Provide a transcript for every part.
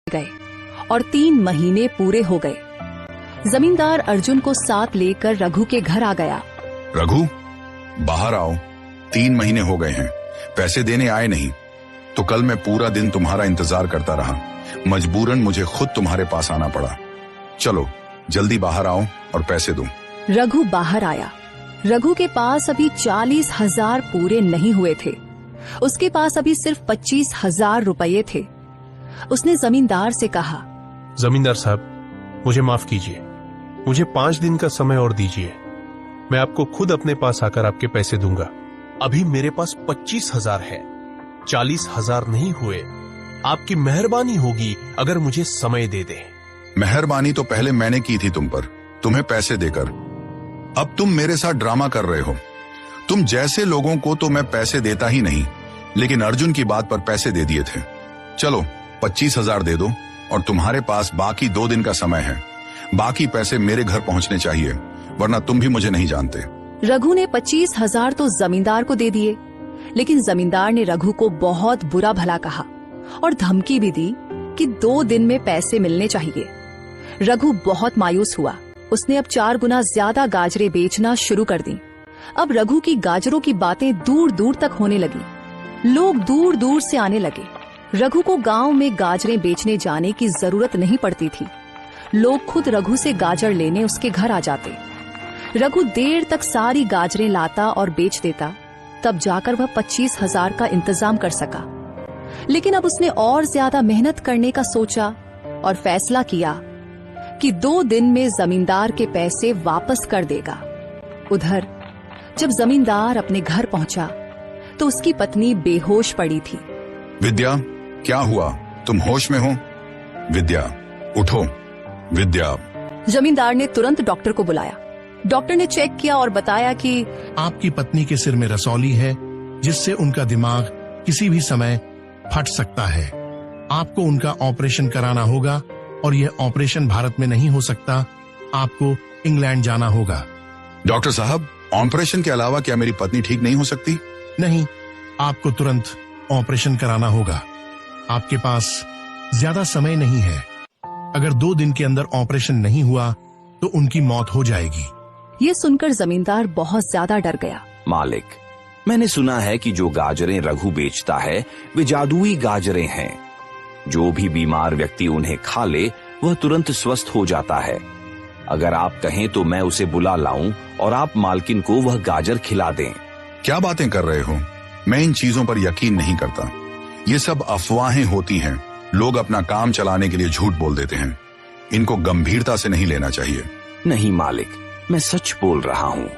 गए और 3 महीने पूरे हो गए। जमींदार अर्जुन को साथ लेकर रघु के घर आ गया। रघु, बाहर आओ। 3 महीने हो गए हैं, पैसे देने आए नहीं, तो कल मैं पूरा दिन तुम्हारा इंतजार करता रहा। मजबूरन मुझे खुद तुम्हारे पास आना पड़ा। चलो जल्दी बाहर आओ और पैसे दो। रघु बाहर आया। रघु के पास अभी 40,000 पूरे नहीं हुए थे। उसके पास अभी सिर्फ 25,000 रुपये थे। उसने जमींदार से कहा, जमींदार साहब, मुझे माफ कीजिए, मुझे 5 दिन का समय और दीजिए। मैं आपको खुद अपने पास आकर आपके पैसे दूंगा। अभी मेरे पास 25,000 है, 40,000 नहीं हुए। आपकी मेहरबानी होगी अगर मुझे समय दे दें। मेहरबानी तो पहले मैंने की थी तुम पर, तुम्हें पैसे देकर। अब तुम मेरे साथ ड्रामा कर रहे हो। तुम जैसे लोगों को तो मैं पैसे देता ही नहीं, लेकिन अर्जुन की बात पर पैसे दे दिए थे। चलो 25,000 दे दो और तुम्हारे पास बाकी 2 दिन का समय है। बाकी पैसे मेरे घर पहुंचने चाहिए, वरना तुम भी मुझे नहीं जानते। रघु ने 25,000 तो जमींदार को दे दिए, लेकिन जमींदार ने रघु को बहुत बुरा भला कहा और धमकी भी दी कि 2 दिन में पैसे मिलने चाहिए। रघु बहुत मायूस हुआ। उसने अब 4 गुना ज्यादा गाजरें बेचना शुरू कर दी। अब रघु की गाजरों की बातें दूर दूर तक होने लगी। लोग दूर दूर से आने लगे। रघु को गांव में गाजरें बेचने जाने की जरूरत नहीं पड़ती थी। लोग खुद रघु से गाजर लेने उसके घर आ जाते। रघु देर तक सारी गाजरें लाता और बेच देता, तब जाकर वह 25,000 का इंतजाम कर सका। लेकिन अब उसने और ज्यादा मेहनत करने का सोचा और फैसला किया कि 2 दिन में जमींदार के पैसे वापस कर देगा। उधर जब जमींदार अपने घर पहुंचा तो उसकी पत्नी बेहोश पड़ी थी। विद्या, क्या हुआ? तुम होश में हो? विद्या, उठो। विद्या। जमींदार ने तुरंत डॉक्टर को बुलाया। डॉक्टर ने चेक किया और बताया कि आपकी पत्नी के सिर में रसौली है, जिससे उनका दिमाग किसी भी समय फट सकता है। आपको उनका ऑपरेशन कराना होगा और यह ऑपरेशन भारत में नहीं हो सकता। आपको इंग्लैंड जाना होगा। डॉक्टर साहब, ऑपरेशन के अलावा क्या मेरी पत्नी ठीक नहीं हो सकती? नहीं, आपको तुरंत ऑपरेशन कराना होगा। आपके पास ज्यादा समय नहीं है। अगर 2 दिन के अंदर ऑपरेशन नहीं हुआ तो उनकी मौत हो जाएगी। ये सुनकर जमींदार बहुत ज्यादा डर गया। मालिक, मैंने सुना है कि जो गाजरें रघु बेचता है वे जादुई गाजरें हैं। जो भी बीमार व्यक्ति उन्हें खा ले वह तुरंत स्वस्थ हो जाता है। अगर आप कहें तो मैं उसे बुला लाऊं और आप मालकिन को वह गाजर खिला दें। क्या बातें कर रहे हो? मैं इन चीजों पर यकीन नहीं करता। ये सब अफवाहें होती हैं। लोग अपना काम चलाने के लिए झूठ बोल देते हैं। इनको गंभीरता से नहीं लेना चाहिए। नहीं मालिक, मैं सच बोल रहा हूँ।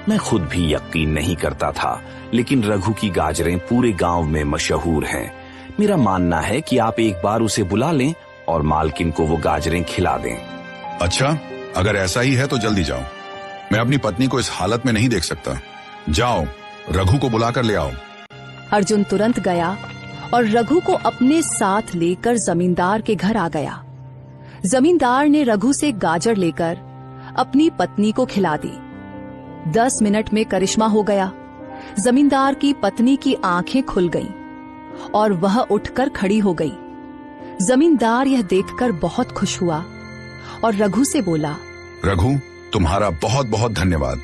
मैं खुद भी यकीन नहीं करता था, लेकिन रघु की गाजरें पूरे गांव में मशहूर हैं। मेरा मानना है कि आप एक बार उसे बुला लें और मालकिन को वो गाजरें खिला दें। अच्छा, अगर ऐसा ही है तो जल्दी जाओ। मैं अपनी पत्नी को इस हालत में नहीं देख सकता। जाओ, रघु को बुलाकर ले आओ। अर्जुन तुरंत गया और रघु को अपने साथ लेकर जमींदार के घर आ गया। जमींदार ने रघु से गाजर लेकर अपनी पत्नी को खिला दी। 10 मिनट में करिश्मा हो गया। जमींदार की पत्नी की आंखें खुल गईं और वह उठकर खड़ी हो गई। जमींदार यह देखकर बहुत खुश हुआ और रघु से बोला, रघु, तुम्हारा बहुत बहुत धन्यवाद।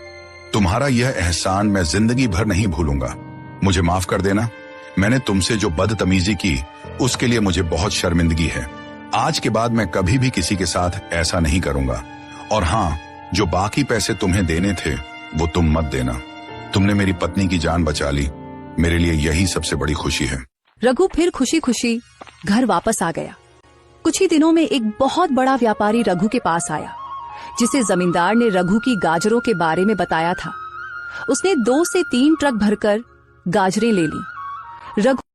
तुम्हारा यह एहसान मैं जिंदगी भर नहीं भूलूंगा। मुझे माफ कर देना। मैंने तुमसे जो बदतमीजी की उसके लिए मुझे बहुत शर्मिंदगी है। आज के बाद मैं कभी भी किसी के साथ ऐसा नहीं करूंगा। और हाँ, जो बाकी पैसे तुम्हें देने थे वो तुम मत देना। तुमने मेरी पत्नी की जान बचा ली। मेरे लिए यही सबसे बड़ी खुशी है। रघु फिर खुशी खुशी घर वापस आ गया। कुछ ही दिनों में एक बहुत बड़ा व्यापारी रघु के पास आया, जिसे जमींदार ने रघु की गाजरों के बारे में बताया था। उसने 2 से 3 ट्रक भरकर गाजरें ले ली। रघु